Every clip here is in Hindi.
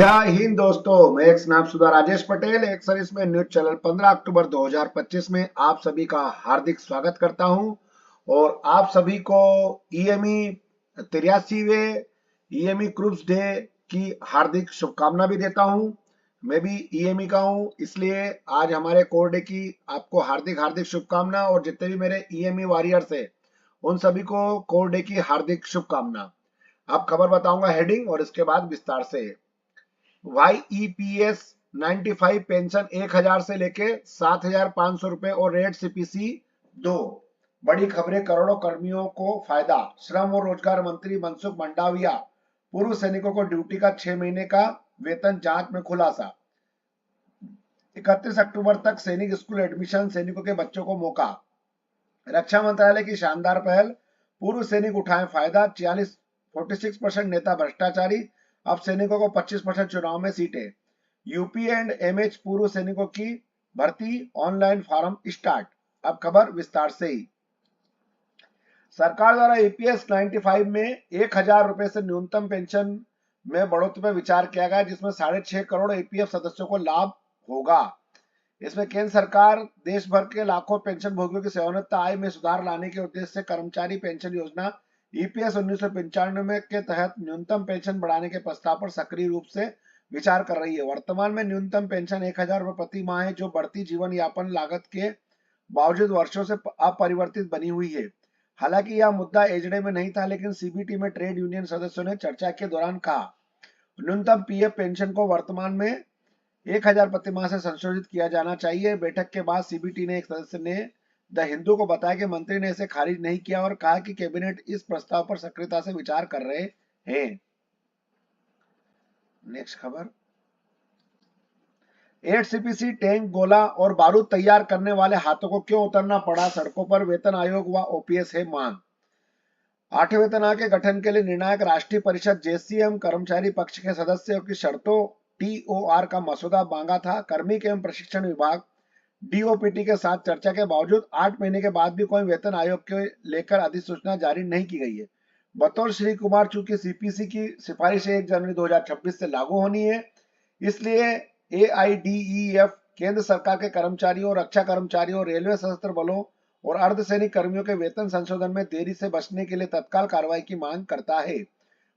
जय हिंद दोस्तों, मैं एक स्नापशुदा राजेश पटेल एक सर्विस में न्यूज चैनल 15 अक्टूबर 2025 में आप सभी का हार्दिक स्वागत करता हूं और आप सभी को ईएमई 83वें ईएमई क्रूज डे की हार्दिक शुभकामना भी देता हूं। मैं भी ईएमई का हूं, इसलिए आज हमारे कोर डे की आपको हार्दिक हार्दिक शुभकामना और जितने भी मेरे ईएमई वॉरियर्स है उन सभी को कोर डे की हार्दिक शुभकामना। अब खबर बताऊंगा हेडिंग और इसके बाद विस्तार से। YEPS 95 पेंशन 1000 से लेके 7500 रुपए और रेट सीपीसी 2। बड़ी खबरें, करोड़ों कर्मियों को फायदा। श्रम और रोजगार मंत्री मनसुख मंडाविया, पूर्व सैनिकों को ड्यूटी का 6 महीने का वेतन जांच में खुलासा। 31 अक्टूबर तक सैनिक स्कूल एडमिशन, सैनिकों के बच्चों को मौका। रक्षा मंत्रालय की शानदार पहल, पूर्व सैनिक उठाएं फायदा। 46% नेता भ्रष्टाचारी, अब सैनिकों को 25% चुनाव में सीटें। यूपी एंड एमएच पूर्व सैनिकों की भर्ती, ऑनलाइन फॉर्म स्टार्ट। अब खबर विस्तार से ही। सरकार द्वारा ईपीएस 95 में 1000 रुपए से न्यूनतम पेंशन में बढ़ोतरी पर विचार किया गया, जिसमें 6.5 करोड़ ईपीएफ सदस्यों को लाभ होगा। इसमें केंद्र सरकार देश भर के लाखों पेंशन भोगियों की सेवानिवृत्त आय में सुधार लाने के उद्देश्य से कर्मचारी पेंशन योजना ईपीएस 1995 के तहत न्यूनतम पेंशन बढ़ाने के प्रस्ताव पर सक्रिय रूप से विचार कर रही है। वर्तमान में न्यूनतम पेंशन 1000 रुपए प्रति माह है, जो बढ़ती जीवन यापन लागत के बावजूद वर्षों से अपरिवर्तित बनी हुई है। हालांकि यह मुद्दा एजेंडे में नहीं था, लेकिन सीबीटी में ट्रेड यूनियन सदस्यों ने चर्चा के दौरान कहा न्यूनतम पीएफ पेंशन को वर्तमान में 1000 प्रति माह से संशोधित किया जाना चाहिए। बैठक के बाद सीबीटी ने एक सदस्य ने द हिंदू को बताया कि मंत्री ने इसे खारिज नहीं किया और कहा कि कैबिनेट इस प्रस्ताव पर सक्रियता से विचार कर रहे हैं। नेक्स्ट खबर। 8 सीपीसी टैंक, गोला और बारूद तैयार करने वाले हाथों को क्यों उतरना पड़ा सड़कों पर, वेतन आयोग व ओपीएस है मांग। 8वें वेतन आयोग के गठन के लिए निर्णायक राष्ट्रीय परिषद जेसीएम कर्मचारी पक्ष के सदस्यों की शर्तों टीओआर का मसौदा मांगा था। कार्मिक एवं प्रशिक्षण विभाग डीओपीटी के साथ चर्चा के बावजूद 8 महीने के बाद भी कोई वेतन आयोग के लेकर अधिसूचना जारी नहीं की गई है। बतौर श्री कुमार, चूंकि सीपीसी की सिफारिश 1 जनवरी 2026 से लागू होनी है, इसलिए एआईडीईएफ केंद्र सरकार के कर्मचारियों, रक्षा कर्मचारियों, रेलवे सशस्त्र बलों और अर्धसैनिक कर्मियों के वेतन संशोधन में देरी से बचने के लिए तत्काल कार्रवाई की मांग करता है।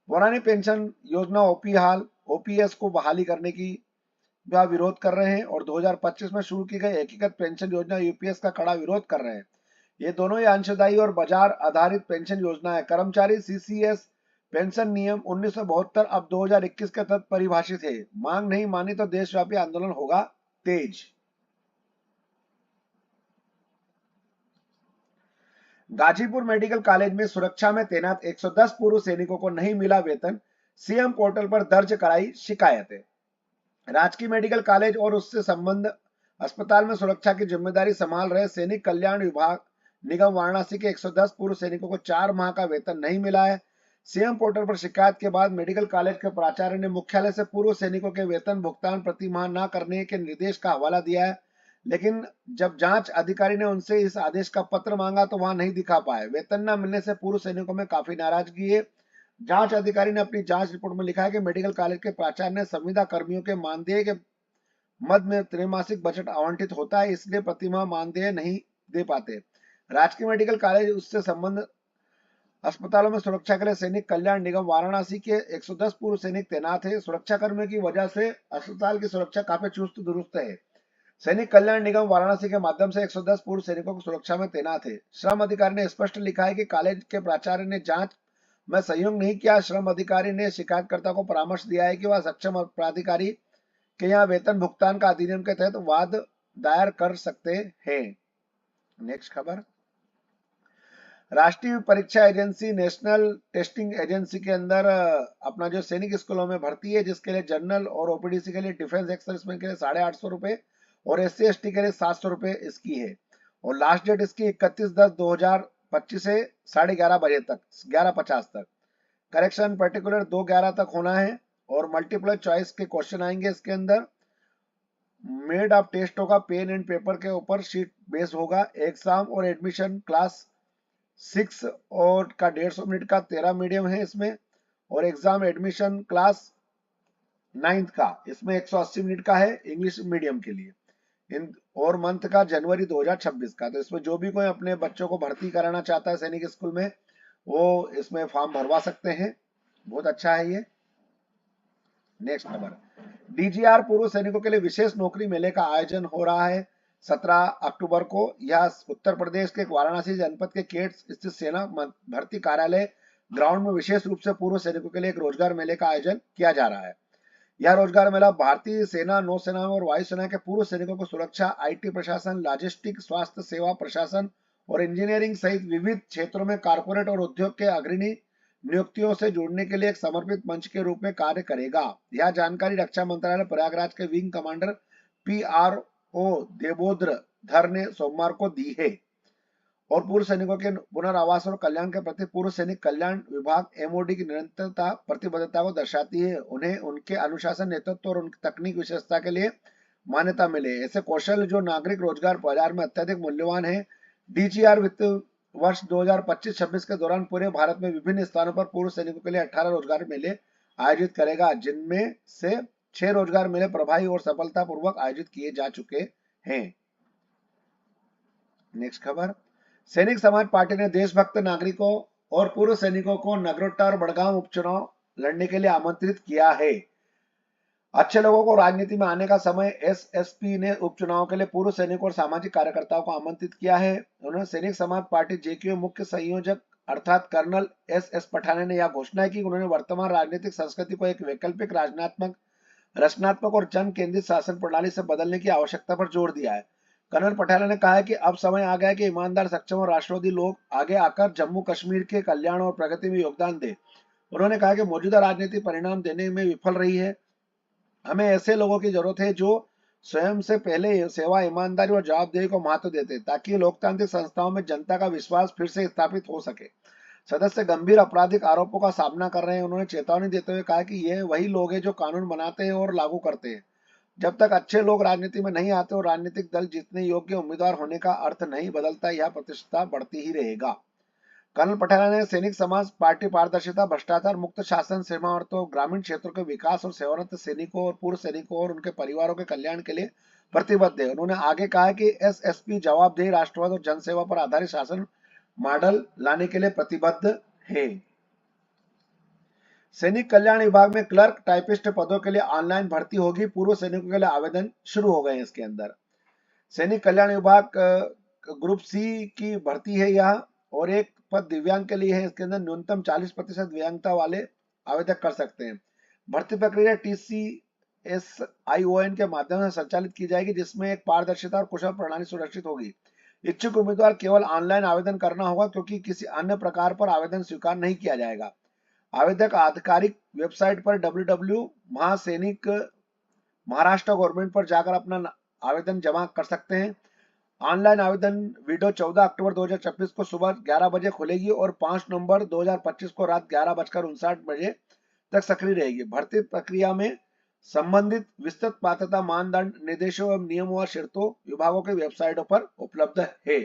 पुरानी पेंशन योजना ओपीएस को बहाली करने की विरोध कर रहे हैं और 2025 में शुरू की गई एकीकृत पेंशन योजना यूपीएस का कड़ा विरोध कर रहे हैं। ये दोनों ही अंशदायी और बाजार आधारित पेंशन योजना है। कर्मचारी सीसीएस पेंशन नियम 1972 अब 2021 के तहत परिभाषित है। मांग नहीं मानी तो देशव्यापी आंदोलन होगा तेज। गाजीपुर मेडिकल कॉलेज में सुरक्षा में तैनात 110 पूर्व सैनिकों को नहीं मिला वेतन, सीएम पोर्टल पर दर्ज कराई शिकायतें। राजकीय मेडिकल कॉलेज और उससे संबंध अस्पताल में सुरक्षा की जिम्मेदारी संभाल रहे सैनिक कल्याण विभाग निगम वाराणसी के 110 पूर्व सैनिकों को 4 माह का वेतन नहीं मिला है। सीएम पोर्टल पर शिकायत के बाद मेडिकल कॉलेज के प्राचार्य ने मुख्यालय से पूर्व सैनिकों के वेतन भुगतान प्रति माह न करने के निर्देश का हवाला दिया है, लेकिन जब जांच अधिकारी ने उनसे इस आदेश का पत्र मांगा तो वहां नहीं दिखा पाए। वेतन न मिलने से पूर्व सैनिकों में काफी नाराजगी है। जांच अधिकारी ने अपनी जांच रिपोर्ट में लिखा है कि मेडिकल कॉलेज के प्राचार्य ने संविदा कर्मियों के मानदेय के मद में त्रैमासिक बजट आवंटित होता है, इसलिए प्रतिमाह मानदेय नहीं दे पाते। राजकीय मेडिकल कॉलेज उससे संबंध अस्पतालों में सुरक्षा के लिए सैनिक कल्याण निगम वाराणसी के 110 पूर्व सैनिक तैनात है। सुरक्षा कर्मियों की वजह से अस्पताल की सुरक्षा काफी चुस्त दुरुस्त है। सैनिक कल्याण निगम वाराणसी के माध्यम से 110 पूर्व सैनिकों को सुरक्षा में तैनात है। श्रम अधिकारी ने स्पष्ट लिखा है कि कॉलेज के प्राचार्य ने जांच में सहयोग नहीं किया। श्रम अधिकारी ने शिकायतकर्ता को परामर्श दिया है कि वह सक्षम प्राधिकारी के यहाँ वेतन भुगतान का अधिनियम के तहत वाद दायर कर सकते हैं। नेक्स्ट खबर। राष्ट्रीय परीक्षा एजेंसी नेशनल टेस्टिंग एजेंसी के अंदर अपना जो सैनिक स्कूलों में भर्ती है, जिसके लिए जनरल और ओपीडीसी के लिए डिफेंस एक्सर्विसमैन के लिए 850 रुपए और एससी एसटी के लिए 700 रुपए इसकी है। और लास्ट डेट इसकी 31/10/2025 से 11:30 बजे तक 11:50 तक। करेक्शन पर्टिकुलर 2:11 तक होना है और मल्टीपल चॉइस के क्वेश्चन आएंगे इसके अंदर। मेड ऑफ टेस्ट होगा, पेन एंड पेपर के ऊपर शीट बेस होगा। एग्जाम और एडमिशन क्लास 6 और का 150 मिनट का 13 मीडियम है इसमें, और एग्जाम एडमिशन क्लास 9th का, इसमें 180 मिनट का है इंग्लिश मीडियम के लिए, इन और मंथ का जनवरी 2026 का। तो इसमें जो भी कोई अपने बच्चों को भर्ती कराना चाहता है सैनिक स्कूल में, वो इसमें फॉर्म भरवा सकते हैं। बहुत अच्छा है ये। नेक्स्ट नंबर, डीजीआर पूर्व सैनिकों के लिए विशेष नौकरी मेले का आयोजन हो रहा है 17 अक्टूबर को। यह उत्तर प्रदेश के वाराणसी जनपद के केट स्थित सेना भर्ती कार्यालय ग्राउंड में विशेष रूप से पूर्व सैनिकों के लिए एक रोजगार मेले का आयोजन किया जा रहा है। यह रोजगार मेला भारतीय सेना, नौसेना और वायुसेना के पूर्व सैनिकों को सुरक्षा, आईटी प्रशासन, लॉजिस्टिक, स्वास्थ्य सेवा प्रशासन और इंजीनियरिंग सहित विविध क्षेत्रों में कारपोरेट और उद्योग के अग्रणी नियुक्तियों से जुड़ने के लिए एक समर्पित मंच के रूप में कार्य करेगा। यह जानकारी रक्षा मंत्रालय प्रयागराज के विंग कमांडर PRO देबोद्र धर ने सोमवार को दी है। और पूर्व सैनिकों के पुनर्वास और कल्याण के प्रति पूर्व सैनिक कल्याण विभाग MOD की निरंतरता प्रतिबद्धता को दर्शाती है। उन्हें उनके अनुशासन, नेतृत्व और उनकी तकनीक विशेषता के लिए मान्यता मिले। ऐसे कौशल जो नागरिक रोजगार बाजार में अत्यधिक मूल्यवान है। DGR वित्त वर्ष 2025-26 के दौरान पूरे भारत में विभिन्न स्थानों पर पूर्व सैनिकों के लिए 18 रोजगार मेले आयोजित करेगा, जिनमें से 6 रोजगार मेले प्रभावी और सफलतापूर्वक आयोजित किए जा चुके हैं। नेक्स्ट खबर, सैनिक समाज पार्टी ने देशभक्त नागरिकों और पूर्व सैनिकों को नगरोटा और बड़गांव उपचुनाव लड़ने के लिए आमंत्रित किया है। अच्छे लोगों को राजनीति में आने का समय। SSP ने उपचुनाव के लिए पूर्व सैनिकों और सामाजिक कार्यकर्ताओं को आमंत्रित किया है। उन्होंने सैनिक समाज पार्टी JQ मुख्य संयोजक अर्थात कर्नल SS पठाने ने यह घोषणा की कि उन्होंने वर्तमान राजनीतिक संस्कृति को एक वैकल्पिक रचनात्मक और जन केंद्रित शासन प्रणाली से बदलने की आवश्यकता पर जोर दिया है। कर्नल पठाने ने कहा है कि अब समय आ गया है कि ईमानदार, सक्षम और राष्ट्रवादी लोग आगे आकर जम्मू कश्मीर के कल्याण और प्रगति में योगदान दें। उन्होंने कहा कि मौजूदा राजनीति परिणाम देने में विफल रही है। हमें ऐसे लोगों की जरूरत है जो स्वयं से पहले सेवा, ईमानदारी और जवाबदेही को महत्व देते, ताकि लोकतांत्रिक संस्थाओं में जनता का विश्वास फिर से स्थापित हो सके। सदस्य गंभीर आपराधिक आरोपों का सामना कर रहे हैं। उन्होंने चेतावनी देते हुए कहा कि ये वही लोग हैं जो कानून बनाते हैं और लागू करते हैं। जब तक अच्छे लोग राजनीति में नहीं आते और राजनीतिक दल जितने योग्य उम्मीदवार होने का अर्थ नहीं बदलता, यह प्रतिष्ठा बढ़ती ही रहेगा। कर्नल पठाना ने सैनिक समाज पार्टी पारदर्शिता, भ्रष्टाचार मुक्त शासन, सीमावर्ती ग्रामीण क्षेत्रों के विकास और सेवारत सैनिकों और पूर्व सैनिकों और उनके परिवारों के कल्याण के लिए प्रतिबद्ध है। उन्होंने आगे कहा कि SSP जवाबदेही, राष्ट्रवाद और जनसेवा पर आधारित शासन मॉडल लाने के लिए प्रतिबद्ध है। सैनिक कल्याण विभाग में क्लर्क, टाइपिस्ट पदों के लिए ऑनलाइन भर्ती होगी। पूर्व सैनिकों के लिए आवेदन शुरू हो गए हैं इसके अंदर। सैनिक कल्याण विभाग ग्रुप C की भर्ती है यह, और एक पद दिव्यांग के लिए है। इसके अंदर न्यूनतम 40% दिव्यांगता वाले आवेदक कर सकते हैं। भर्ती प्रक्रिया TCSION के माध्यम से संचालित की जाएगी, जिसमें एक पारदर्शिता और कुशल प्रणाली सुरक्षित होगी। इच्छुक उम्मीदवार केवल ऑनलाइन आवेदन करना होगा, क्योंकि किसी अन्य प्रकार पर आवेदन स्वीकार नहीं किया जाएगा। आवेदक आधिकारिक वेबसाइट पर www.महासैनिक महाराष्ट्र गवर्नमेंट पर जाकर अपना आवेदन जमा कर सकते हैं। ऑनलाइन आवेदन विंडो 14 अक्टूबर 2026 को सुबह 11 बजे खुलेगी और 5 नवंबर 2025 को रात 11:59 बजे तक सक्रिय रहेगी। भर्ती प्रक्रिया में संबंधित विस्तृत पात्रता मानदंड, निर्देशों एवं नियमों व शर्तों विभागों के वेबसाइटों पर उपलब्ध है।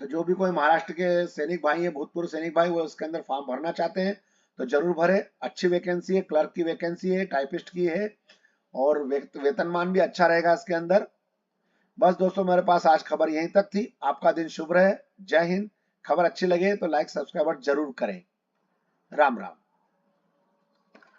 तो जो भी कोई महाराष्ट्र के सैनिक भाई है, भूतपूर्व सैनिक भाई, वो इसके अंदर फॉर्म भरना चाहते हैं तो जरूर भरे। अच्छी वैकेंसी है, क्लर्क की वैकेंसी है, टाइपिस्ट की है, और वेतनमान भी अच्छा रहेगा इसके अंदर। बस दोस्तों, मेरे पास आज खबर यहीं तक थी। आपका दिन शुभ रहे। जय हिंद। खबर अच्छी लगे तो लाइक, सब्सक्राइब जरूर करें। राम राम।